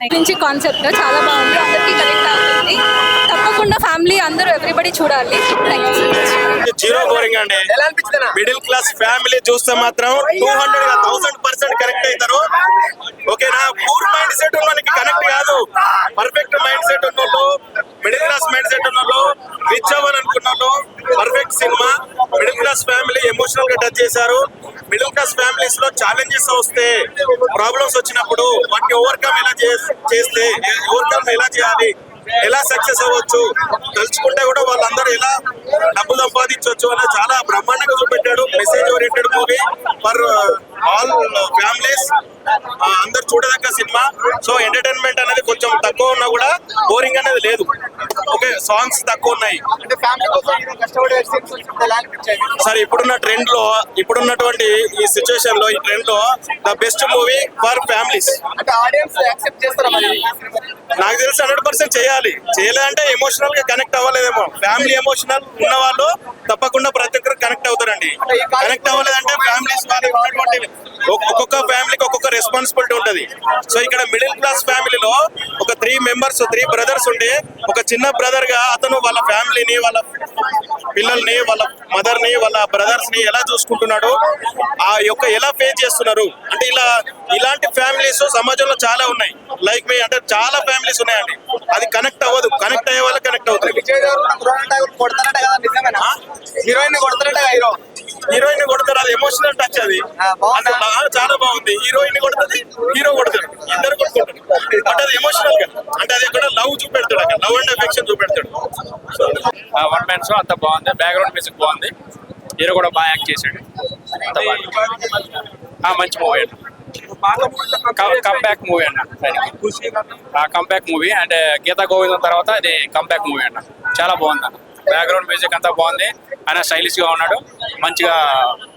నుంచి కాన్సెప్ట్ చాలా బాగుంది, అందరికీ కనెక్ట్ అవుతుంది. తప్పకుండా ఫ్యామిలీ అందరూ ఎవ్రీబడి చూడాలి. Thank you so much. Zero boring అండి. మిడిల్ క్లాస్ ఫ్యామిలీ చూస్తే మాత్రం 200% కనెక్ట్ అవుతారు. ఓకేనా? పూర్ మైండ్ సెట్ ఉన్నోళ్ళకి కనెక్ట్ కాదు, పర్ఫెక్ట్ మైండ్ సెట్ ఉన్నోళ్ళు, మిడిల్ క్లాస్ మైండ్ సెట్ ఉన్నోళ్ళు, రిచ్ అవ్వాలనుకున్న వాళ్ళు perfect cinema. Middle class family emotional గా టచ్ చేశారు. మిడిల్ క్లాస్ ఫ్యామిలీస్ లో ఛాలెంజెస్ వస్తే, ప్రాబ్లమ్స్ వచ్చినప్పుడు వాటిని ఓవర్కమ్ ఎలా చేస్తే, ఓవర్కమ్ ఎలా చేయాలి, ఎలా సక్సెస్ అవ్వచ్చు, తలుచుకుంటే కూడా వాళ్ళందరూ ఎలా డబ్బు సంపాదించవచ్చు అనేది చాలా బ్రహ్మాండంగా చూపెట్టాడు. Message oriented movie for all families. అందరు చూడదగ్గ సినిమా. సో ఎంటర్టైన్మెంట్ అనేది కొంచెం తక్కువ ఉన్నా కూడా బోరింగ్ అనేది లేదు. ఓకే, సాంగ్స్ తక్కువ ఉన్నాయి. సరే, ఇప్పుడున్న ట్రెండ్ లో, ఇప్పుడున్నటువంటి ఈ సిచ్యువేషన్ లో, ఈ ట్రెండ్ లో the best movie for families. నాకు తెలిసి 100% చేయాలి. చేయలేదంటే ఎమోషనల్ గా కనెక్ట్ అవ్వలేదేమో. ఫ్యామిలీ ఎమోషనల్ ఉన్న వాళ్ళు తప్పకుండా ప్రతి ఒక్కరు కనెక్ట్ అవుతారండి. కనెక్ట్ అవ్వలేదంటే ఫ్యామిలీస్ ఉన్నటువంటి ఒక్కొక్క ఫ్యామిలీకి ఒక్కొక్క రెస్పాన్సిబిలిటీ ఉంటది. సో ఇక్కడ మిడిల్ క్లాస్ ఫ్యామిలీలో ఒక 3 బ్రదర్స్ ఉండి, ఒక చిన్న బ్రదర్ గా అతను వాళ్ళ ఫ్యామిలీని, వాళ్ళ పిల్లల్ని, వాళ్ళ మదర్ ని, వాళ్ళ బ్రదర్స్ ని ఎలా చూసుకుంటున్నాడు, ఆ యొక్క ఎలా ఫేస్ చేస్తున్నారు అంటే ఇలాంటి ఫ్యామిలీస్ సమాజంలో చాలా ఉన్నాయి. లైక్ మీ అంటే చాలా ఫ్యామిలీస్ ఉన్నాయండి. అది కనెక్ట్ అవ్వదు, కనెక్ట్ అయ్యే వాళ్ళు కనెక్ట్ అవుతుంది. హీరోయిన్ కొడతారు, అది ఎమోషనల్ టచ్. అది చాలా బాగుంది. హీరోయిన్ కొడుతుంది, హీరో కొడతాడు, ఇద్దరు కొట్టుకుంటారు. అంటే అది ఎమోషనల్ గా, అంటే అది ఎక్కడ లవ్ చూపెడతాడు, అక్కడ లవ్ అండ్ ఎఫెక్షన్ చూపెడతాడు. వన్ మ్యాన్ షో అంత బాగుంది, బ్యాక్గ్రౌండ్ మ్యూజిక్ బాగుంది, హీరో కూడా బాగా యాక్ట్ చేశాడు. మంచి మూవీ అండి, కంబ్యాక్ మూవీ అన్న. కంబ్యాక్ మూవీ అంటే గీతా గోవిందం తర్వాత ఇది కంబ్యాక్ మూవీ అన్న. చాలా బాగుంది అన్న, బ్యాక్గ్రౌండ్ మ్యూజిక్ అంతా బాగుంది. ఆయన స్టైలిష్ గా ఉన్నాడు, మంచిగా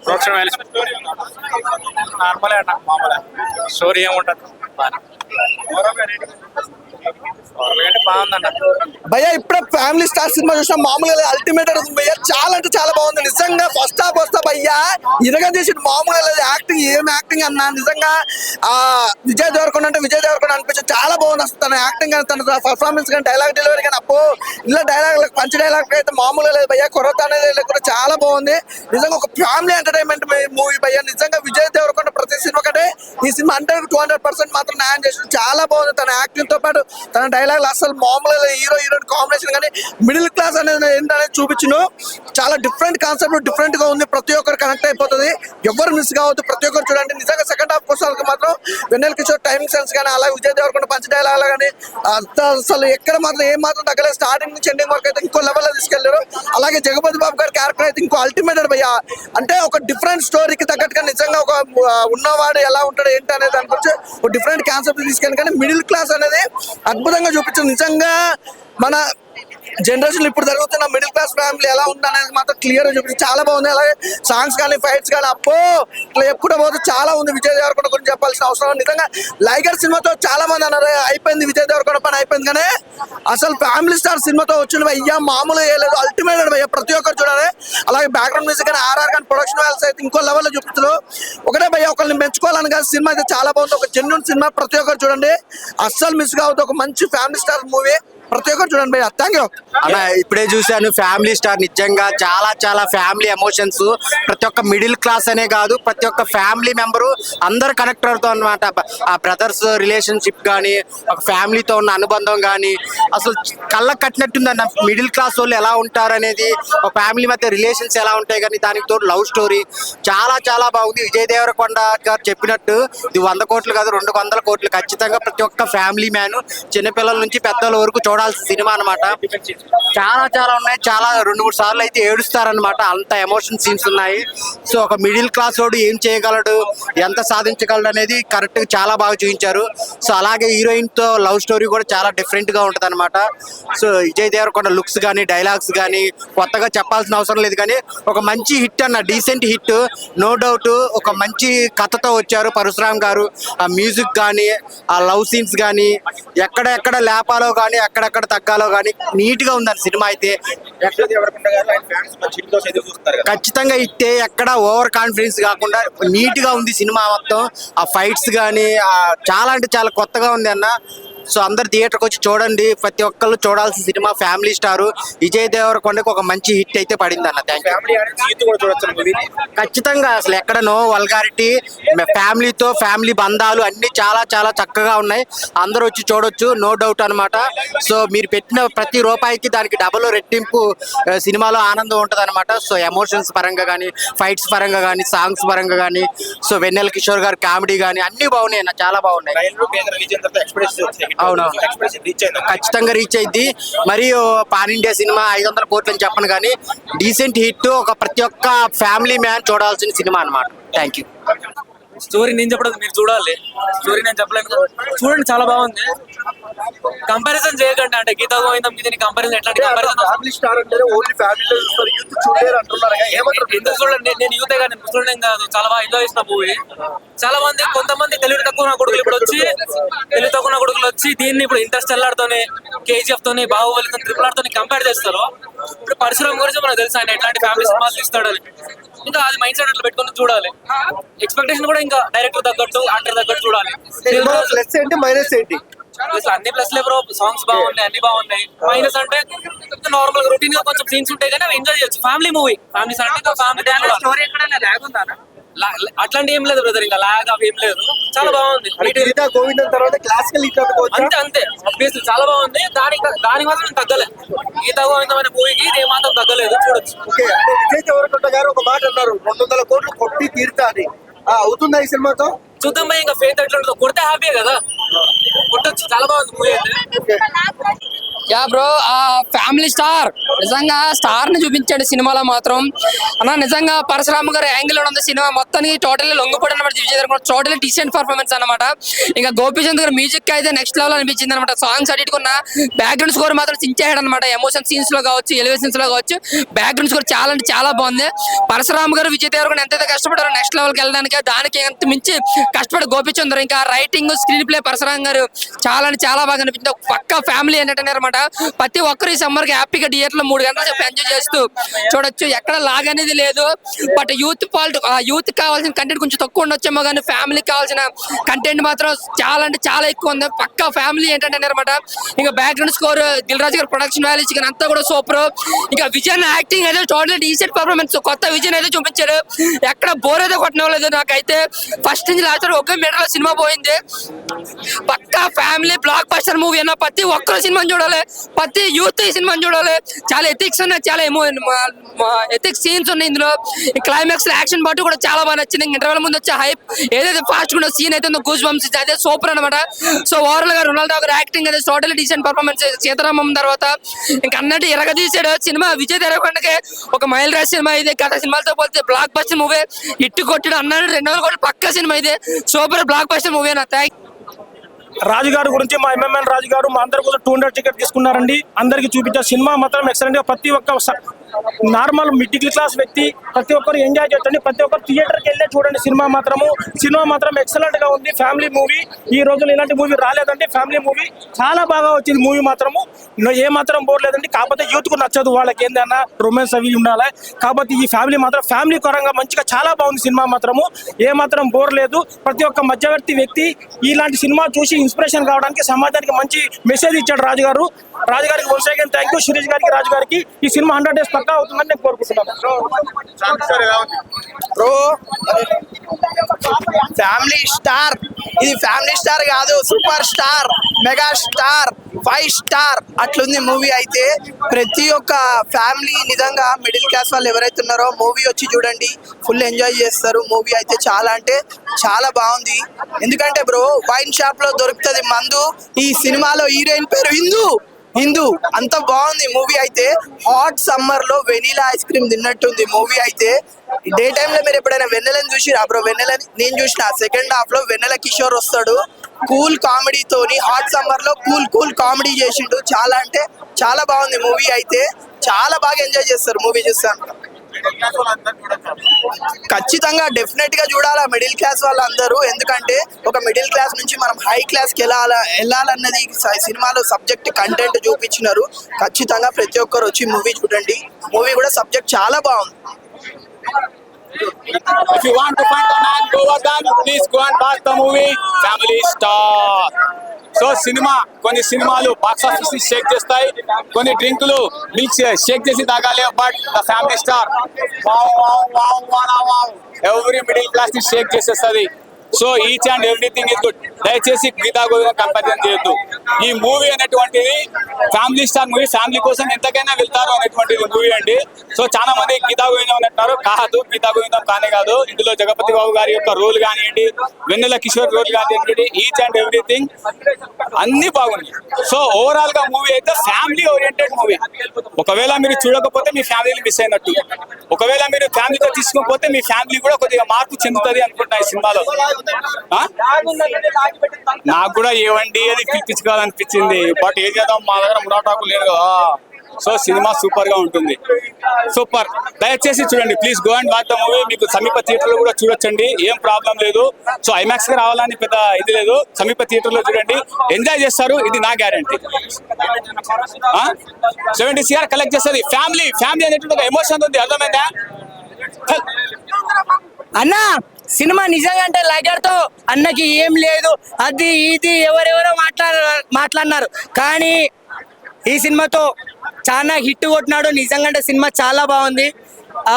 ప్రొడక్షన్ వాల్యూస్ నార్మలే అన్న, మామూలే. స్టోరీ ఏముంటుంది బాగుందన్న. భయ్యా ఇప్పుడే ఫ్యామిలీ స్టార్ సినిమా చూసాం, మామూలుగా అల్టిమేట్ అవుతుంది భయ్యా. చాలా అంటే చాలా బాగుంది నిజంగా. ఫస్ట్ హాఫ్ వస్తా భయ్యా ఇరగా చేసి మామూలుగా యాక్టింగ్, ఏం యాక్టింగ్ అన్నా నిజంగా. విజయ్ దేవరకొండ అంటే విజయ్ దేవరకొండ అనిపించింది. చాలా బాగుంది అసలు తన యాక్టింగ్ కానీ, తన పర్ఫార్మెన్స్ కానీ, డైలాగ్ డెలివరీ కానీ. అప్పో ఇలా డైలాగ్ పంచ్ డైలాగ్ అయితే మామూలుగా లేదు భయ్యా. కొరత అనేది కూడా చాలా బాగుంది నిజంగా. ఒక ఫ్యామిలీ ఎంటర్టైన్మెంట్ మూవీ భయ్యా నిజంగా. విజయ్ దేవరకొండ ప్రతి సినిమా కంటే ఈ సినిమా 100% మాత్రం న్యాయం చేసింది. చాలా బాగుంది తన యాక్టింగ్ తో పాటు తన డైలాగ్. అసలు మామూలుగా హీరోయిన్ కాంబినేషన్ కానీ, మిడిల్ క్లాస్ అనేది ఏంటనేది చూపించును. చాలా డిఫరెంట్ కాన్సెప్ట్, డిఫరెంట్ గా ఉంది. ప్రతి ఒక్కరు కనెక్ట్ అయిపోతుంది, ఎవరు మిస్ కావద్దు, ప్రతి ఒక్కరు చూడండి. నిజంగా సెకండ్ హాఫ్ కోసం మాత్రం వెన్నెల కిషోర్ టైమింగ్ సెన్స్ కానీ, అలాగే విజయ్ దేవరకొండ పంచ్ డైలాగ్ కానీ అసలు ఎక్కడ మాత్రం ఏం మాత్రం తగ్గలేదు. స్టార్టింగ్ నుంచి ఎండింగ్ వరకు అయితే ఇంకో లెవెల్ లో తీసుకెళ్లారు. అలాగే జగపతి బాబు గారి క్యారెక్టర్ అయితే ఇంకో అల్టిమేటెడ్ భయ్యా. అంటే ఒక డిఫరెంట్ స్టోరీకి తగ్గట్టుగా నిజంగా ఒక ఉన్నవాడు ఎలా ఉంటాడు ఏంటి అనేది దాని గురించి ఒక డిఫరెంట్ కాన్సెప్ట్ తీసుకెళ్ళి, కానీ మిడిల్ క్లాస్ అనేది అద్భుతంగా చూపించింది నిజంగా. మన జనరేషన్ ఇప్పుడు జరుగుతున్న మిడిల్ క్లాస్ ఫ్యామిలీ ఎలా ఉందనేది మాత్రం క్లియర్ గా చూపించి చాలా బాగుంది. అలాగే సాంగ్స్ కానీ, ఫైట్స్ కానీ అప్పో ఇట్లా ఎప్పుడు పోతే చాలా ఉంది. విజయ్ దేవరకొండ గురించి చెప్పాల్సిన అవసరం నిజంగా. లైగర్ సినిమాతో చాలా మంది అన్నారు అయిపోయింది విజయ్ దేవరకొండ పని అయిపోయింది, కానీ అసలు ఫ్యామిలీ స్టార్ సినిమాతో వచ్చిన భయ్యా మామూలు వేయలేదు, అల్టిమేట్ భయ్యా. ప్రతి ఒక్కరు చూడాలి. అలాగే బ్యాక్గ్రౌండ్ మ్యూజిక్ కానీ, ఆర్ఆర్ కానీ, ప్రొడక్షన్ వాల్యూస్ అయితే ఇంకో లెవెల్లో చూపిస్తారు. ఒకటే భయ్యా ఒకరిని మెచ్చుకోవాలని కానీ సినిమా అయితే చాలా బాగుంది. ఒక జెన్యూన్ సినిమా, ప్రతి ఒక్కరు చూడండి, అస్సలు మిస్ కావద్దు. ఒక మంచి ఫ్యామిలీ స్టార్ మూవీ, ప్రతి ఒక్కరు చూడండి భయ్యా. థ్యాంక్ యూ అన్న. ఇప్పుడే చూశాను ఫ్యామిలీ స్టార్, నిజంగా చాలా చాలా ఫ్యామిలీ ఎమోషన్స్. ప్రతి ఒక్క మిడిల్ క్లాస్ అనే కాదు, ప్రతి ఒక్క ఫ్యామిలీ మెంబరు అందరు కనెక్ట్ అవుతాం అనమాట. ఆ బ్రదర్స్ రిలేషన్షిప్ కానీ, ఒక ఫ్యామిలీతో ఉన్న అనుబంధం కానీ అసలు కళ్ళకు కట్టినట్టుంది అన్న. మిడిల్ క్లాస్ వాళ్ళు ఎలా ఉంటారు అనేది, ఒక ఫ్యామిలీ మధ్య రిలేషన్స్ ఎలా ఉంటాయి కానీ, దానికి తోడు లవ్ స్టోరీ చాలా చాలా బాగుంది. విజయ్ దేవరకొండ గారు చెప్పినట్టు ఇది 100 కోట్లు కాదు, 200 కోట్లు. ఖచ్చితంగా ప్రతి ఒక్క ఫ్యామిలీ మ్యాన్, చిన్నపిల్లల నుంచి పెద్దల వరకు చూడాల్సిన సినిమా అనమాట. చాలా చాలా ఉన్నాయి. చాలా 2-3 సార్లు అయితే ఏడుస్తారనమాట, అంత ఎమోషన్ సీన్స్ ఉన్నాయి. సో ఒక మిడిల్ క్లాస్ వాడు ఏం చేయగలడు, ఎంత సాధించగలడు అనేది కరెక్ట్ గా చాలా బాగా చూపించారు. సో అలాగే హీరోయిన్ తో లవ్ స్టోరీ కూడా చాలా డిఫరెంట్ గా ఉంటది అనమాట. సో విజయ్ దేవరకొండ లుక్స్ కానీ, డైలాగ్స్ కానీ కొత్తగా చెప్పాల్సిన అవసరం లేదు, కానీ ఒక మంచి హిట్ అన్న, డీసెంట్ హిట్ నో డౌట్. ఒక మంచి కథతో వచ్చారు పరశురామ్ గారు. ఆ మ్యూజిక్ కానీ, ఆ లవ్ సీన్స్ కానీ, ఎక్కడెక్కడ లేపాలో కానీ, ఎక్కడెక్కడ తగ్గాలో కానీ నీట్ గా ఉందని సినిమా అయితే. ఖచ్చితంగా ఇట్టే, ఎక్కడ ఓవర్ కాన్ఫిడెన్స్ కాకుండా నీట్ గా ఉంది సినిమా మొత్తం. ఆ ఫైట్స్ కానీ చాలా అంటే చాలా కొత్తగా ఉంది అన్న. సో అందరు థియేటర్కి వచ్చి చూడండి, ప్రతి ఒక్కళ్ళు చూడాల్సిన సినిమా ఫ్యామిలీ స్టార్ విజయ్ దేవరకొండకి ఒక మంచి హిట్ అయితే పడింది అన్న. Thank you. ఖచ్చితంగా అసలు ఎక్కడ నో వల్గారిటీ, ఫ్యామిలీతో ఫ్యామిలీ బంధాలు అన్ని చాలా చాలా చక్కగా ఉన్నాయి. అందరూ వచ్చి చూడొచ్చు, నో డౌట్ అనమాట. సో మీరు పెట్టిన ప్రతి రూపాయికి దానికి డబుల్ రెట్టింపు సినిమాలో ఆనందం ఉంటుంది అనమాట. సో ఎమోషన్స్ పరంగా కానీ, ఫైట్స్ పరంగా కానీ, సాంగ్స్ పరంగా కానీ, సో వెన్నెల కిషోర్ గారు కామెడీ కానీ అన్ని బాగున్నాయి అన్న, చాలా బాగున్నాయి. అవునవును, ఖచ్చితంగా రీచ్ అయింది. మరియు పాన్ ఇండియా సినిమా 500 కోట్లు అని చెప్పను కానీ డీసెంట్ హిట్, ఒక ప్రతి ఒక్క ఫ్యామిలీ మ్యాన్ చూడాల్సిన సినిమా అనమాట. Thank you. స్టోరీ నేను చెప్పడం మీరు చూడాలి, స్టోరీ నేను చెప్పలేను కదా. చూడండి, చాలా బాగుంది. కంపారిజన్ చేయకండి, అంటే గీతా గోవిందం దీనికి కంపారిజన్ ఎట్లాంటి కంపారిజన్ ఎందుకు చూడండి. నేను యూతే కానీ చూడడం కాదు, చాలా బాగా ఎంజాయ్ చేసిన మూవీ. చాలా మంది, కొంతమంది తెలివి తక్కువ నా కొడుకులు ఇప్పుడు వచ్చి, తెలివి తక్కువ నా కొడుకులు వచ్చి దీన్ని ఇప్పుడు ఇంటర్స్టెల్లార్ తోని, కేజీఎఫ్ తోని, బాహుబలితో, ట్రిపుల్ ఆర్ తోని కంపేర్ చేస్తారు. ఇప్పుడు పరశురామ్ గురించి మనకు తెలుసు ఆయన ఎట్లాంటి ఫ్యామిలీ సినిమాలు తీస్తాడని. ఇంకా అది మైండ్ సెట్ అట్లా పెట్టుకొని చూడాలి. ఎక్స్పెక్టేషన్ కూడా ఇంకా డైరెక్టర్ తగ్గట్టు, యాక్టర్ తగ్గట్టు చూడాలి. అన్ని ప్లస్ లే బ్రో, సాంగ్స్ బాగున్నాయి, అన్ని బాగున్నాయి. మైనస్ అంటే నార్మల్ రొటీన్ గా కొంచెం సీన్స్ ఉంటాయి కానీ అవి ఎంజాయ్ చేయొచ్చు. ఫ్యామిలీ మూవీ, ఫ్యామిలీ అట్లాంటి ఏం లేదు బ్రదర్, ఇంకా లాగ్ అవి ఏం లేదు, చాలా బాగుంది. అంతే అంతే ఆబ్వియస్లీ చాలా బాగుంది. దాని మాత్రం తగ్గలేదు. గీతా గోవిందం అనే మూవీకి ఇది ఏమాత్రం తగ్గలేదు, చూడొచ్చు. విజయ్ దేవరకొండ గారు ఒక మాట అన్నారు, 200 కోట్లు కొట్టి తీరుతా అని. అవుతుందా ఈ సినిమాతో? చూద్దాం భయ్, ఇంకా ఫేత్ ఎట్లా ఉంటుందో. కొడితే హ్యాపీయే కదా, కొట్టొచ్చు. చాలా బాగుంది మూవీ అయితే. యా బ్రో, ఆ ఫ్యామిలీ స్టార్ నిజంగా స్టార్ ని చూపించాడు సినిమాలో మాత్రం అన్న. నిజంగా పరశురామ్ గారు యాంగిల్ ఉంది సినిమా మొత్తానికి. టోటల్లీ లొంగిపోవడం అనమాట Vijay Devarakonda. Totally decent performance అనమాట. ఇంకా గోపీచంద్ గారు మ్యూజిక్ అయితే నెక్స్ట్ లెవెల్ అనిపించింది అనమాట. సాంగ్స్ అడిటుకున్న బ్యాక్గ్రౌండ్ స్కోర్ మాత్రం చించాడు అనమాట. ఎమోషన్ సీన్స్ లో కావచ్చు, ఎలివేషన్స్ లో కావచ్చు, బ్యాక్గ్రౌండ్ స్కోర్ చాలా అంటే చాలా బాగుంది. పరశురామ్ గారు విజయ్ దేవరకొండ ఎంతైతే కష్టపడారో నెక్స్ట్ లెవెల్కి వెళ్ళడానికి, దానికి ఎంత మించి కష్టపడి గోపీచంద్. ఇంకా రైటింగ్, స్క్రీన్ ప్లే పరశురామ్ గారు చాలా అంటే చాలా బాగా అనిపించింది. పక్కా ఫ్యామిలీ ఎంటర్టైనర్ అనమాట. ప్రతి ఒక్కరు ఈ సమ్మర్ కి హ్యాపీగా థియేటర్ లో 3 గంటల సేపు ఎంజాయ్ చేస్తూ చూడొచ్చు. ఎక్కడ లాగ్ అనేది లేదు. బట్ యూత్ కావాల్సిన కంటెంట్ కొంచెం తక్కువ ఉండొచ్చేమో కానీ ఫ్యామిలీకి కావాల్సిన కంటెంట్ మాత్రం చాలా అంటే చాలా ఎక్కువ ఉంది. పక్కా ఫ్యామిలీ ఎంటర్టైనర్ అనమాట. ఇంకా బ్యాక్గ్రౌండ్ స్కోర్, దిల్ రాజు గారు ప్రొడక్షన్ వాల్యూస్ కానీ అంతా కూడా సూపర్. ఇంకా విజయ్ యాక్టింగ్ అయితే టోటల్ డీసెంట్ పర్ఫార్మెన్స్. కొత్త విజయ్ అయితే చూపించారు, ఎక్కడ బోర్ అయితే కొట్టనలేదు. నాకైతే ఫస్ట్ నుంచి లాస్ట్ ఒకే మీటర్ సినిమా పోయింది. పక్కా ఫ్యామిలీ బ్లాక్ బస్టర్ మూవీ అన్న. ప్రతి ఒక్కరు సినిమాని చూడాలి, ప్రతి యూత్ ఈ సినిమాని చూడాలి. చాలా ఎథిక్స్ ఉన్నాయి, చాలా ఎథిక్స్ సీన్స్ ఉన్నాయి ఇందులో. క్లైమాక్స్ యాక్షన్ పాటు కూడా చాలా బాగా నచ్చింది. ఇంటర్వెల్ ముందు వచ్చే హైప్ ఏదైతే ఫాస్ట్ కూడా సీన్ అయితే గూస్ బంప్స్ అదే సూపర్ అనమాట. సో ఓవరాల్ గా రొనాల్డో గారు యాక్టింగ్ అయితే టోటల్ డీసెంట్ పర్ఫార్మెన్స్. సీతారామం తర్వాత ఇంకా అన్నట్టు ఎరగదీసాడు సినిమా. విజయ్ దేవరకొండకి ఒక మైల్ రాజ్ సినిమా ఇది. గత సినిమాలతో పోతే బ్లాక్ బస్టర్ మూవీ హిట్ కొట్టాడు అన్నాడు. 200 కోట్లు పక్కా సినిమా ఇది. సూపర్ బ్లాక్ బస్టర్ మూవీ అన్న. థ్యాంక్ రాజు గారి గురించి మా ఎంఎంఎన్ రాజు గారు మా అందరి కోసం 200 టికెట్ తీసుకున్నారండి. అందరికి చూపించారు. సినిమా మాత్రం ఎక్సలెంట్ గా ప్రతి ఒక్క నార్మల్ మిడిల్ క్లాస్ వ్యక్తి ప్రతి ఒక్కరు ఎంజాయ్ చేయొచ్చండి. ప్రతి ఒక్కరు థియేటర్కి వెళ్ళే చూడండి. సినిమా మాత్రం ఎక్సలెంట్ గా ఉంది. ఫ్యామిలీ మూవీ, ఈ రోజులు ఇలాంటి మూవీ రాలేదండి. ఫ్యామిలీ మూవీ చాలా బాగా వచ్చింది. మూవీ మాత్రము ఏ మాత్రం బోర్ లేదండి. కాకపోతే యూత్ కు నచ్చదు, వాళ్ళకి ఏందన్నా రొమాన్స్ అవి ఉండాలి. కాకపోతే ఈ ఫ్యామిలీ మాత్రం ఫ్యామిలీ పరంగా మంచిగా చాలా బాగుంది. సినిమా మాత్రము ఏ మాత్రం బోర్ లేదు. ప్రతి ఒక్క మధ్యవర్తి వ్యక్తి ఇలాంటి సినిమా చూసి ఇన్స్పిరేషన్ కావడానికి, సమాజానికి మంచి మెసేజ్ ఇచ్చాడు రాజు గారు. రాజు గారికి once again thank you. Sirish గారికి, రాజు గారికి. ఈ సినిమా 100 days పక్కా అవుతుందని నేను కోరుకుంటున్నాను. బ్రో ఫ్యామిలీ స్టార్, ఇది ఫ్యామిలీ స్టార్ కాదు, super star, mega star, 5 star అట్లుంది మూవీ అయితే. ప్రతి ఒక్క ఫ్యామిలీ నిజంగా మిడిల్ క్లాస్ వాళ్ళు ఎవరైతే ఉన్నారో మూవీ వచ్చి చూడండి, ఫుల్ ఎంజాయ్ చేస్తారు. మూవీ అయితే చాలా అంటే చాలా బాగుంది. ఎందుకంటే బ్రో వైన్ షాప్ లో దొరుకుతుంది మందు, ఈ సినిమాలో హీరోయిన్ పేరు హిందూ. అంత బాగుంది మూవీ అయితే. హాట్ సమ్మర్ లో వెనీలా ఐస్ క్రీమ్ తిన్నట్టుంది మూవీ అయితే. డే టైమ్ లో మీరు ఎప్పుడైనా వెన్నెలని చూసిరా బ్రో? వెన్నెలని నేను చూసిన. సెకండ్ హాఫ్ లో వెన్నెల కిషోర్ వస్తాడు, కూల్ కామెడీతోని హాట్ సమ్మర్ లో కూల్ కామెడీ చేసిండు. చాలా అంటే చాలా బాగుంది మూవీ అయితే. చాలా బాగా ఎంజాయ్ చేస్తారు మూవీ చూస్తాను. ఖచ్చితంగా డెఫినెట్ గా చూడాలా మిడిల్ క్లాస్ వాళ్ళందరూ. ఎందుకంటే ఒక మిడిల్ క్లాస్ నుంచి మనం హై క్లాస్ కి వెళ్ళాలన్నది సినిమాలో సబ్జెక్ట్ కంటెంట్ చూపించినారు. ఖచ్చితంగా ప్రతి ఒక్కరు వచ్చి మూవీ చూడండి. మూవీ కూడా సబ్జెక్ట్ చాలా బాగుంది. If you want to find the man Govardhan, please go and watch the movie Family Star. So కొన్ని సినిమాలు బాక్స్ ఆఫీస్ ని షేక్ చేస్తాయి, కొన్ని డ్రింకులు మిల్క్ షేక్ చేసి తాగాలి. But the family star every middle class ని షేక్ చేసేస్తుంది. So each and everything is good. దయచేసి గీతా గోవిందం కంపారిజన్ చేయొద్దు. ఈ మూవీ అనేటువంటిది ఫ్యామిలీ స్టార్ మూవీ, ఫ్యామిలీ కోసం ఎంతకైనా వెళ్తారు అనేటువంటిది మూవీ అండి. సో చాలా మంది గీతా గోవిందం అంటున్నారు, కాదు గీతా గోవిందం కానే కాదు. ఇందులో జగపతి బాబు గారి యొక్క రోల్ కానివ్వండి, వెన్నెల కిషోర్ రోల్ కానివ్వండి, ఈచ్ అండ్ ఎవ్రీథింగ్ అన్ని బాగున్నాయి. సో ఓవరాల్ గా మూవీ అయితే ఫ్యామిలీ ఓరియంటెడ్ మూవీ. ఒకవేళ మీరు చూడకపోతే మీ ఫ్యామిలీని మిస్ అయినట్టు, ఒకవేళ మీరు ఫ్యామిలీతో తీసుకోకపోతే మీ ఫ్యామిలీ కూడా కొద్దిగా మార్పు చెందుతుంది అనుకుంటా ఈ సినిమాలో. నాకు కూడా ఏవండి అది పిలిపించుకోవాలనిపించింది, బట్ ఏం చేద్దాం, మా దగ్గర మురాటాకు లేదు కదా. సో సినిమా సూపర్ గా ఉంటుంది, సూపర్. దయచేసి చూడండి, please go and watch the movie. మీకు సమీప థియేటర్ లో కూడా చూడొచ్చండి, ఏం ప్రాబ్లం లేదు. సో ఐమాక్స్ కి రావాలని పెద్ద ఇది లేదు, సమీప థియేటర్ లో చూడండి, ఎంజాయ్ చేస్తారు, ఇది నా గ్యారంటీ. 70 CR కలెక్ట్ చేస్తుంది. ఫ్యామిలీ అనేటువంటి ఒక ఎమోషన్ ఉంది, అర్థమైందా అన్న? సినిమా నిజంగా అంటే లగర్తో అన్నకి ఏం లేదు, అది ఇది ఎవరెవరో మాట్లాడినారు, కానీ ఈ సినిమాతో చాలా హిట్ కొట్టినాడు. నిజంగా అంటే సినిమా చాలా బాగుంది.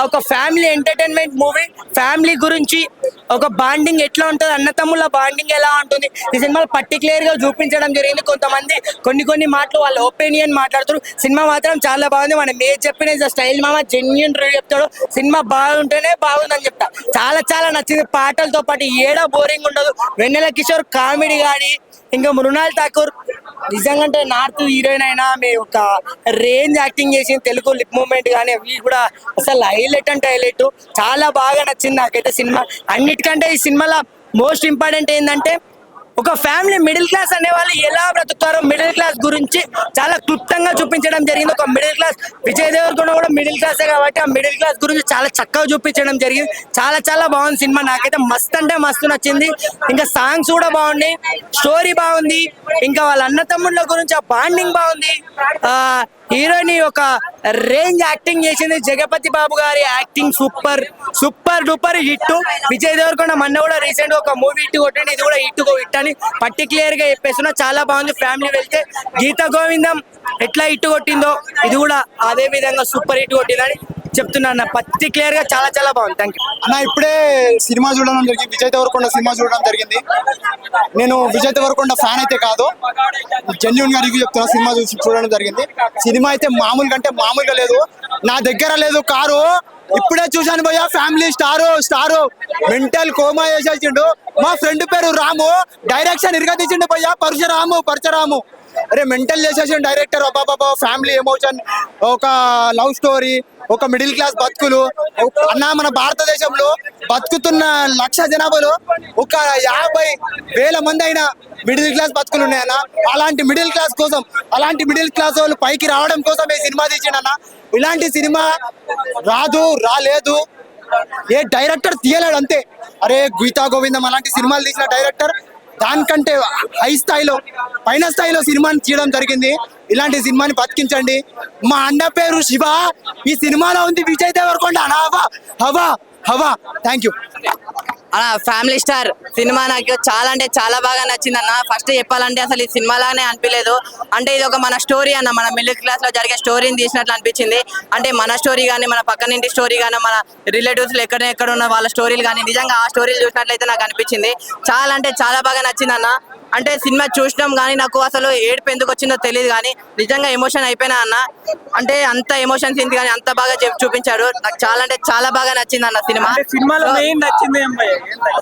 ఒక ఫ్యామిలీ ఎంటర్టైన్మెంట్ మూవీ, ఫ్యామిలీ గురించి ఒక బాండింగ్ ఎట్లా ఉంటుంది, అన్నతమ్ముల బాండింగ్ ఎలా ఉంటుంది ఈ సినిమాలో పర్టికులర్ గా చూపించడం జరిగింది. కొంతమంది కొన్ని మాటలు వాళ్ళ ఒపీనియన్ మాట్లాడుతారు, సినిమా మాత్రం చాలా బాగుంది. మనం ఏ చెప్పిన స్టైల్ మామ జెన్యున్ చెప్తాడు, సినిమా బాగుంటేనే బాగుందని చెప్తా. చాలా నచ్చింది. పాటలతో పాటు ఏడా బోరింగ్ ఉండదు. వెన్నెల కిషోర్ కామెడీ కానీ, ఇంకా మృణాల్ ఠాకూర్ నిజంగా అంటే నార్త్ హీరోయిన్ అయినా మీ ఒక రేంజ్ యాక్టింగ్ చేసింది. తెలుగు లిప్ మూమెంట్ కానీ అవి కూడా అసలు హైలైట్ అంటే హైలైట్. చాలా బాగా నచ్చింది నాకైతే సినిమా. అన్నిటికంటే ఈ సినిమాలో మోస్ట్ ఇంపార్టెంట్ ఏంటంటే ఒక ఫ్యామిలీ మిడిల్ క్లాస్ అనే వాళ్ళు ఎలా బ్రతుకుతారో మిడిల్ క్లాస్ గురించి చాలా క్లుప్తంగా చూపించడం జరిగింది. ఒక మిడిల్ క్లాస్, విజయ్ దేవరకొండ కూడా మిడిల్ క్లాసే కాబట్టి ఆ మిడిల్ క్లాస్ గురించి చాలా చక్కగా చూపించడం జరిగింది. చాలా బాగుంది సినిమా. నాకైతే మస్తు అంటే మస్తు నచ్చింది. ఇంకా సాంగ్స్ కూడా బాగున్నాయి, స్టోరీ బాగుంది, ఇంకా వాళ్ళ అన్నతమ్ముళ్ళ గురించి ఆ బాండింగ్ బాగుంది. హీరోయిన్ ఒక రేంజ్ యాక్టింగ్ చేసింది. జగపతి బాబు గారి acting super duper hit. Vijay Devarakonda మొన్న కూడా రీసెంట్ గా ఒక మూవీ హిట్ కొట్టింది, ఇది కూడా హిట్ అని పర్టికులర్ గా చెప్పేస్తున్నా. చాలా బాగుంది. ఫ్యామిలీ వెళ్తే గీతా గోవిందం ఎట్లా హిట్ కొట్టిందో ఇది కూడా అదే విధంగా సూపర్ హిట్ కొట్టిందని చెప్తున్నా. పర్టికులర్ గా చాలా బాగుంది. థ్యాంక్ యూ అన్న. ఇప్పుడే సినిమా చూడడం జరిగింది, విజయ్ దేవరకొండ సినిమా చూడడం జరిగింది. నేను విజయ్ దేవరకొండ ఫ్యాన్ అయితే కాదు, జెన్యూన్ గా రివ్యూ చెప్తున్నా. సినిమా చూడడం జరిగింది. సినిమా అయితే మామూలుగా లేదు. నా దగ్గర లేదు కారు, ఇప్పుడే చూశాను భయ్యా. ఫ్యామిలీ స్టారు మెంటల్ కోమా చేసేసిండు. మా ఫ్రెండ్ పేరు రాము, డైరెక్షన్ ఇరగదీసిండు భయ్యా. పరశురాము అరే మెంటల్ చేసేసిండు డైరెక్టర్. అబ్బాబాబా, ఫ్యామిలీ ఎమోషన్, ఒక లవ్ స్టోరీ, ఒక మిడిల్ క్లాస్ బతుకులు. అన్న మన భారతదేశంలో బతుకుతున్న 1,00,000 జనాభాలో ఒక 50,000 మంది అయినా మిడిల్ క్లాస్ బతుకులు ఉన్నాయన్న. అలాంటి మిడిల్ క్లాస్ కోసం, అలాంటి మిడిల్ క్లాస్ వాళ్ళు పైకి రావడం కోసం ఈ సినిమా తీసిండన్న. ఇలాంటి సినిమా రాలేదు, ఏ డైరెక్టర్ తీయలేడు అంతే. అరే గీతా గోవిందం అలాంటి సినిమాలు తీసిన డైరెక్టర్ దానికంటే పైన స్థాయిలో సినిమాని తీయడం జరిగింది. ఇలాంటి సినిమాని బతికించండి. మా అన్న పేరు శివ, ఈ సినిమాలో ఉంది విజయ్ దేవరకొండ. హవా. థ్యాంక్ యూ అలా. ఫ్యామిలీ స్టార్ సినిమా నాకు చాలా అంటే చాలా బాగా నచ్చింది అన్న. ఫస్ట్ చెప్పాలంటే అసలు ఈ సినిమా లాగానే అనిపించలేదు. అంటే ఇది ఒక మన స్టోరీ అన్న, మన మిడిల్ క్లాస్ లో జరిగే స్టోరీని తీసినట్లు అనిపించింది. అంటే మన స్టోరీ కానీ, మన పక్కనింటి స్టోరీ కానీ, మన రిలేటివ్స్ ఎక్కడ ఉన్న వాళ్ళ స్టోరీలు కానీ, నిజంగా ఆ స్టోరీలు చూసినట్లయితే నాకు అనిపించింది. చాలా అంటే చాలా బాగా నచ్చింది అన్న. అంటే సినిమా చూసినాం కానీ నాకు అసలు ఏడుపు ఎందుకు వచ్చిందో తెలియదు, కానీ నిజంగా ఎమోషన్ అయిపోయినా అన్న. అంటే అంత ఎమోషన్ సీన్స్ కానీ అంత బాగా చూపించాడు. నాకు చాలా అంటే చాలా బాగా నచ్చింది అన్న సినిమా. సినిమాలో మెయిన్ నచ్చింది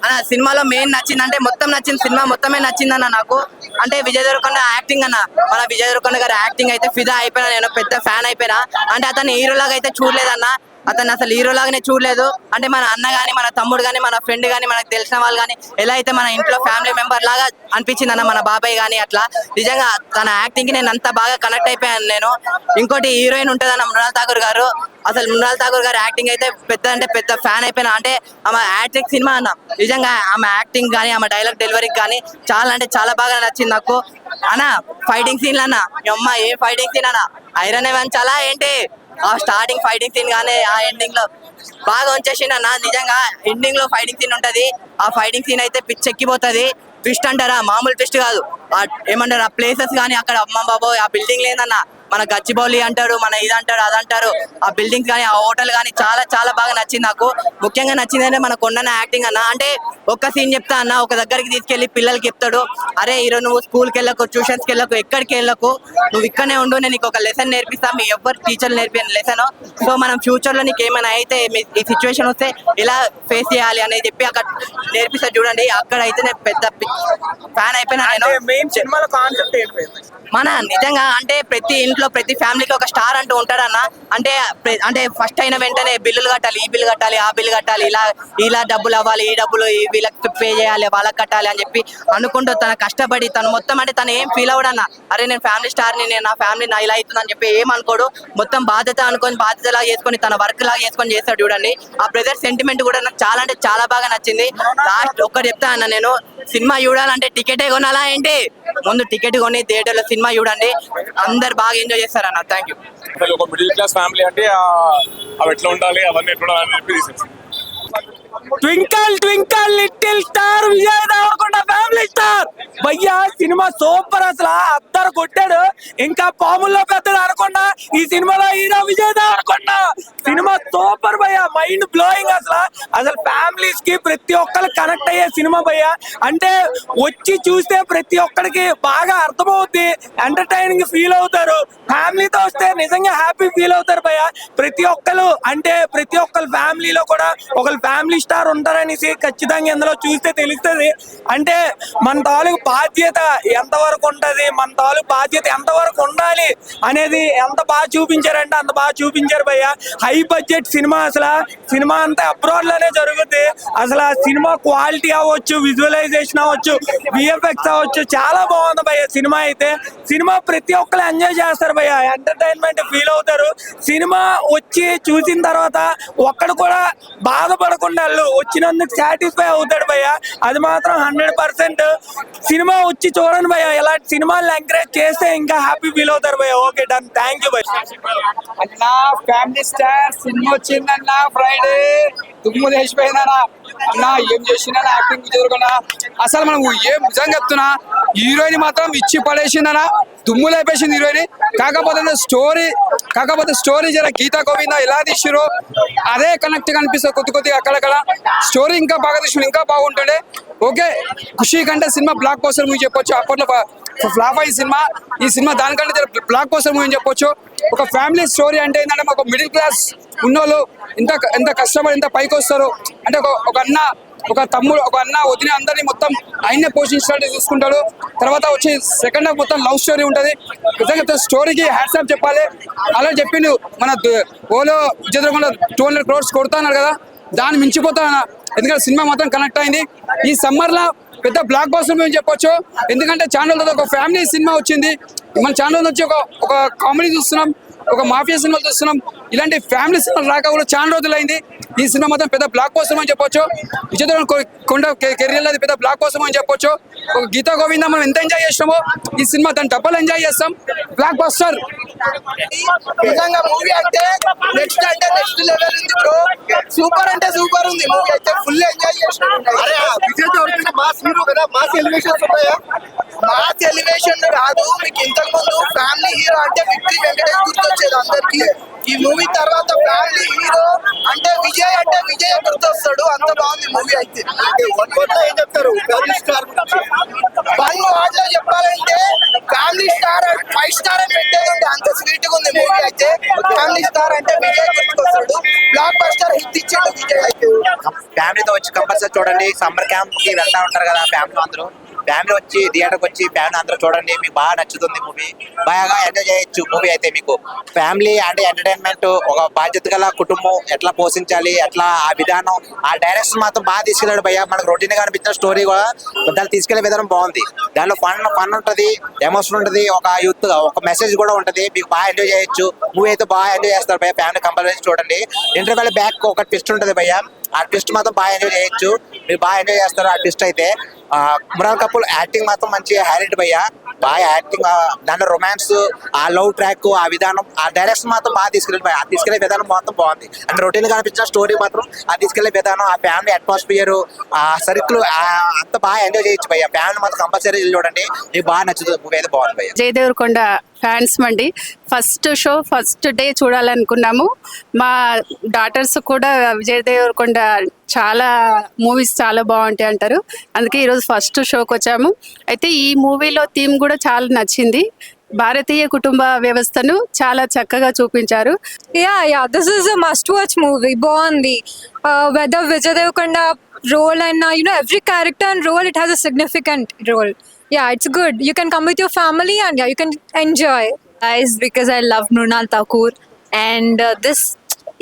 అన్న, సినిమాలో మెయిన్ నచ్చింది అంటే మొత్తం నచ్చింది, సినిమా మొత్తమే నచ్చిందన్న నాకు. అంటే విజయ్ దేవరకొండ యాక్టింగ్ అన్న, మన విజయ్ దేవరకొండ గారి యాక్టింగ్ అయితే ఫిదా అయిపోయినా, నేను పెద్ద ఫ్యాన్ అయిపోయినా. అంటే అతను హీరోలాగా అయితే చూడలేదన్న, అతను అసలు హీరో లాగానే చూడలేదు. అంటే మన అన్న గానీ, మన తమ్ముడు గానీ, మన ఫ్రెండ్ గానీ, మనకు తెలిసిన వాళ్ళు కానీ ఎలా అయితే మన ఇంట్లో ఫ్యామిలీ మెంబర్ లాగా అనిపించింది అన్న, మన బాబాయ్ గానీ అట్లా. నిజంగా తన యాక్టింగ్ కి నేను అంత బాగా కనెక్ట్ అయిపోయాను నేను. ఇంకోటి హీరోయిన్ ఉంటుందన్న మృణాల్ ఠాకూర్ గారు. అసలు మృణాల్ ఠాకూర్ గారు యాక్టింగ్ అయితే పెద్ద ఫ్యాన్ అయిపోయినా. అంటే ఆమె యాక్టింగ్ సినిమా అన్న, నిజంగా ఆమె యాక్టింగ్ కానీ, ఆమె డైలాగ్ డెలివరీ కానీ చాలా అంటే చాలా బాగా నచ్చింది నాకు అన్న. ఫైటింగ్ సీన్లు అన్న, అమ్మ ఏ ఫైటింగ్ సీన్ అన్న, ఐరన్ వంచాలా ఏంటి ఆ స్టార్టింగ్ ఫైటింగ్ సీన్ కానీ ఆ ఎండింగ్ లో బాగా ఉంచేసిండు అన్న. నిజంగా ఎండింగ్ లో ఫైటింగ్ సీన్ ఉంటది. ఆ ఫైటింగ్ సీన్ అయితే పిచ్చెక్కిపోతుంది. ట్విస్ట్ అంటారా, మామూలు ట్విస్ట్ కాదు. ఏమంటారు ఆ ప్లేసెస్ కానీ అక్కడ అమ్మ బాబో ఆ బిల్డింగ్ లేదన్న, మన గచ్చిబౌలి అంటారు, మన ఇది అంటారు అది అంటారు, ఆ బిల్డింగ్స్ కానీ ఆ హోటల్ కానీ చాలా చాలా బాగా నచ్చింది నాకు. ముఖ్యంగా నచ్చిందంటే మన కొండన యాక్టింగ్ అన్న. అంటే ఒక్క సీన్ చెప్తా అన్న, ఒక దగ్గరికి తీసుకెళ్లి పిల్లలకి చెప్తాడు, అరే ఈరోజు నువ్వు స్కూల్కి వెళ్ళకు, ట్యూషన్స్కి వెళ్ళకు, ఎక్కడికి వెళ్ళకు, నువ్వు ఇక్కడనే ఉండు, నేను నీకు ఒక లెసన్ నేర్పిస్తా, మీ ఎవరు టీచర్లు నేర్పిన లెసన్. సో మనం ఫ్యూచర్ లో నీకు ఏమైనా అయితే ఈ సిచ్యువేషన్ వస్తే ఎలా ఫేస్ చేయాలి అనేది చెప్పి అక్కడ నేర్పిస్తా చూడండి. అక్కడ అయితే నేను పెద్ద ఫ్యాన్ అయిపోయినా నేను. మెయిన్ సినిమాలో కాన్సెప్ట్ ఏంటి? మన నిజంగా అంటే ప్రతి ఇంట్లో ప్రతి ఫ్యామిలీకి ఒక స్టార్ అంటూ ఉంటాడన్న. అంటే అంటే ఫస్ట్ అయిన వెంటనే బిల్లులు కట్టాలి, ఈ బిల్లు కట్టాలి, ఆ బిల్లు కట్టాలి, ఇలా డబ్బులు అవ్వాలి, ఈ డబ్బులు వీళ్ళకి పే చేయాలి, వాళ్ళకి కట్టాలి అని చెప్పి అనుకుంటూ తన కష్టపడి తను మొత్తం అంటే తను ఏం ఫీల్ అవ్వడన్న, అరే నేను ఫ్యామిలీ స్టార్ని, నేను నా ఫ్యామిలీ నా ఇలా అవుతుందని చెప్పి ఏం అనుకోడు. మొత్తం బాధ్యత అనుకొని బాధ్యతలా చేసుకొని తన వర్క్ లాగా చేసుకొని చేస్తాడు చూడండి. ఆ బ్రదర్ సెంటిమెంట్ కూడా నాకు చాలా అంటే చాలా బాగా నచ్చింది. లాస్ట్ ఒక్కటి చెప్తా అన్న, నేను సినిమా చూడాలంటే టికెటే కొనాలా ఏంటి, ముందు టికెట్ కొని థియేటర్లో సినిమా చూడండి, అందరు బాగా ఎంజాయ్ చేస్తారన్న. Thank you. అసలు ఒక మిడిల్ క్లాస్ ఫ్యామిలీ అంటే అవి ఎట్లా ఉండాలి, అవన్నీ ఎట్లా ఉండాలని చెప్పి తీసేసి twinkle twinkle little star Vijay Devarakonda family star భయ్యా సినిమా సూపర్. అసలు అద్దరు కొట్టాడు, ఇంకా పాముల్లో పెద్దది అనకుండా ఈ సినిమాలో hero Vijay Devarakonda. Cinema super భయ్యా, మైండ్ బ్లోయింగ్. అసలు ఫ్యామిలీస్ కి ప్రతి ఒక్కరు కనెక్ట్ అయ్యే సినిమా భయ్యా. అంటే వచ్చి చూస్తే ప్రతి ఒక్కరికి బాగా అర్థమవుద్ది, ఎంటర్టైనింగ్ ఫీల్ అవుతారు. ఫ్యామిలీతో వస్తే నిజంగా హ్యాపీ ఫీల్ అవుతారు భయ్యా. ప్రతి ఒక్కరు అంటే ప్రతి ఒక్కరు ఫ్యామిలీలో కూడా ఒకరు ఫ్యామిలీ స్టార్ ఉంటారనేసి ఖచ్చితంగా ఇందులో చూస్తే తెలుస్తుంది. అంటే మన తాలూకు బాధ్యత ఎంతవరకు ఉంటది, మన తాలూకు బాధ్యత ఎంతవరకు ఉండాలి అనేది ఎంత బాగా చూపించారంటే అంత బాగా చూపించారు భయ్య. హై బడ్జెట్ సినిమా, అసలు సినిమా అంతా అబ్రాడ్ లోనే జరుగుతుంది. అసలు ఆ సినిమా క్వాలిటీ అవ్వచ్చు, విజువలైజేషన్ అవ్వచ్చు, విఎఫ్ఎక్స్ అవ్వచ్చు, చాలా బాగుంది భయ్య సినిమా అయితే. సినిమా ప్రతి ఒక్కరు ఎంజాయ్ చేస్తారు భయ్య, ఎంటర్టైన్మెంట్ ఫీల్ అవుతారు. సినిమా వచ్చి చూసిన తర్వాత ఒక్కడు కూడా బాధపడకుండా వచ్చినందుకు సాటిస్ఫై అవుతాడు భయ్య. అది మాత్రం 100%. సినిమా వచ్చి చూడండి భయ్య, ఇలాంటి సినిమాలు ఎంకరేజ్ చేస్తే ఇంకా హ్యాపీ ఫీల్ అవుతారు భయ్య. ఓకే డన్, థ్యాంక్ యూ భయ్య. అన్నా ఫ్యామిలీ స్టార్ సినిమా వచ్చిందన్నా, ఫ్రైడే తుమ్ము లేచిపోయిందన్నా. అన్నా ఏం చేసిందా యాక్టింగ్ జరుగుతున్నా, అసలు మనం ఏం నిజంగా చెప్తున్నా, హీరోయిన్ మాత్రం ఇచ్చి పడేసిందన్నా, దుమ్ము లేపేసింది హీరోయిన్. కాకపోతే స్టోరీ జర గీతా గోవింద ఎలా తీసిరో అదే కనెక్ట్ కనిపిస్తుంది కొద్దిగా అక్కడక్కడ. స్టోరీ ఇంకా బాగా తీసి ఇంకా బాగుంటుండే. ఓకే, ఖుషి కంటే సినిమా బ్లాక్ బస్టర్ మూవీ చెప్పొచ్చు. అప్పట్లో ఫ్లాప్ అయ్యి సినిమా, ఈ సినిమా దానికంటే బ్లాక్ బస్టర్ మూవీ చెప్పొచ్చు. ఒక ఫ్యామిలీ స్టోరీ అంటే ఏంటంటే ఒక మిడిల్ క్లాస్ ఉన్నోళ్ళు ఎంత కష్టపడి ఎంత పైకి వస్తారు అంటే ఒక అన్న, ఒక తమ్ముడు, ఒక అన్న వదిన అందరినీ మొత్తం ఆయనే పోషించినట్టు చూసుకుంటాడు. తర్వాత వచ్చి సెకండ్ హాఫ్ మొత్తం లవ్ స్టోరీ ఉంటుంది. నిజంగా స్టోరీకి హ్యాట్సాప్ చెప్పాలి. అలా చెప్పిండు మన ఓలో విజయ్ దేవరకొండ 200 crores కొడతా అన్నారు కదా, దాన్ని మించిపోతా. ఎందుకంటే సినిమా మాత్రం కనెక్ట్ అయింది. ఈ సమ్మర్ లో పెద్ద బ్లాక్ బస్టర్ మేము చెప్పొచ్చు. ఎందుకంటే ఛానల్ ఒక ఫ్యామిలీ సినిమా వచ్చింది. మన ఛానల్ వచ్చి ఒక కామెడీ చూస్తున్నాం, ఒక మాఫియా సినిమాలు చూస్తున్నాం. ఇలాంటి ఫ్యామిలీ సినిమాలు రాక కూడా చాలా రోజులైంది. ఈ సినిమా మాత్రం పెద్ద బ్లాక్ బస్టర్ అని చెప్పొచ్చు. విజయ్ దేవరకొండ కెరీర్ అది పెద్ద బ్లాక్ బస్టర్ అని చెప్పొచ్చు. ఒక గీతా గోవింద మనం ఎంత ఎంజాయ్ చేస్తామో ఈ సినిమా దాన్ని డబ్బులు ఎంజాయ్ చేస్తాం. బ్లాక్ బస్టర్ నిజంగా మూవీ అంటే నెక్స్ట్ లెవెల్ ఉంది బ్రో. సూపర్ అంటే సూపర్ ఉంది మూవీ అయితే, ఫుల్ ఎంజాయ్ చేస్తాం. విజయ్ దేవరకొండ మాస్ హీరో కదా, మాస్ ఎలివేషన్స్ ఉంటాయా? మాస్ ఎలివేషన్ రాదు మీకు. ఇంతకు ముందు ఫ్యామిలీ హీరో అంటే విక్టరీ వెంకటేష్ గుర్తొచ్చేది అందరికి. ఈ మూవీ తర్వాత ఫ్యామిలీ హీరో అంటే విజయ్ గుర్తొస్తాడు. అంత బాగుంది మూవీ అయితే. ఏం చెప్తారు ఫ్యామిలీ స్టార్ గురించి? 1 word లో చెప్పాలంటే ఫ్యామిలీ స్టార్ 5 స్టార్ అని పెట్టేది ఉంది, అంత స్వీట్ గా ఉంది మూవీ అయితే. ఫ్యామిలీ స్టార్ అంటే విజయ్ గుర్తుకొస్తాడు. బ్లాక్ బస్టర్ హిట్ ఇచ్చాడు విజయ్ అయితే. ఫ్యామిలీతో వచ్చి కంపల్సరీ చూడండి. సమ్మర్ క్యాంప్ కి వెళ్తా ఉంటారు కదా ఫ్యామిలీ అందరూ, ఫ్యామిలీ వచ్చి థియేటర్కి వచ్చి ఫ్యామిలీ అందరూ చూడండి, మీకు బాగా నచ్చుతుంది మూవీ. బాగా ఎంజాయ్ చేయొచ్చు మూవీ అయితే. మీకు ఫ్యామిలీ అంటే ఎంటర్టైన్మెంట్, ఒక బాధ్యత గల కుటుంబం ఎట్లా పోషించాలి, ఎట్లా ఆ విధానం, ఆ డైరెక్షన్ మాత్రం బాగా తీసుకెళ్ళాడు భయ్య. మనకు రొటీన్ గా అనిపించిన స్టోరీ కూడా దాన్ని తీసుకెళ్లే విధానం బాగుంది. దానిలో ఫన్ ఉంటది, ఎమోషన్ ఉంటది, ఒక యూత్ ఒక మెసేజ్ కూడా ఉంటది. మీకు బాగా ఎంజాయ్ చేయొచ్చు మూవీ అయితే. బాగా ఎంజాయ్ చేస్తారు భయ్య, ఫ్యామిలీ కంపల్సరీ చూడండి. ఇంటర్వెల్ బ్యాక్ ఒక ట్విస్ట్ ఉంటది భయ్య, ఆ ట్విస్ట్ మాత్రం బాగా ఎంజాయ్ చేయొచ్చు. మీరు బాగా ఎంజాయ్ చేస్తారు ఆ ట్విస్ట్ అయితే. ఇమ్రాన్ కపూర్ యాక్టింగ్ మాత్రం మంచిగా హైలైట్ భయ్యా, బాగా యాక్టింగ్, దాంట్లో రొమాన్స్, ఆ లవ్ ట్రాక్, ఆ విధానం, ఆ డైరెక్షన్ మాత్రం బాగా తీసుకెళ్ళి భయ్యా. ఆ తీసుకెళ్లే విధానం మొత్తం బాగుంది. అంటే రొటీన్ గా అనిపించిన స్టోరీ మాత్రం ఆ తీసుకెళ్లే విధానం, ఆ ఫ్యామిలీ అట్మాస్ఫియర్, ఆ సర్కిల్ అంత బాగా ఎంజాయ్ చేయొచ్చు భయ్యా. ఫ్యామిలీ మాత్రం కంపల్సరీ చూడండి, మీకు బాగా నచ్చుతుంది. మూవీ అయితే బాగుంది భయ్యా. విజయ్ దేవరకొండ ఫ్యాన్స్ అండి. ఫస్ట్ షో ఫస్ట్ డే చూడాలనుకున్నాము. మా డాటర్స్ కూడా విజయ్ దేవరకొండ చాలా మూవీస్ చాలా బాగుంటాయి అంటారు, అందుకే ఈరోజు ఫస్ట్ షోకి వచ్చాము. అయితే ఈ మూవీలో థీమ్ కూడా చాలా నచ్చింది. భారతీయ కుటుంబ వ్యవస్థను చాలా చక్కగా చూపించారు. Yeah this is a must watch movie. బాగుంది. Whether Vijay Deverakonda role and every character and role, it has a significant role. Yeah, it's good. You can come with your family and you can enjoy. Guys, because I love Mrunal Thakur and this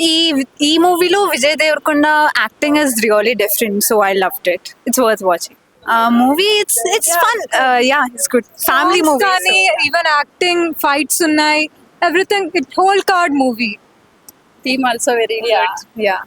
e movie lo Vijay Deverakonda acting is really different, so I loved it. It's worth watching. Movie, it's fun. Yeah, it's good. Family Songs movie. కానీ, even acting, fights ఉన్నాయి, everything. It whole card movie. Theme also very good. Yeah.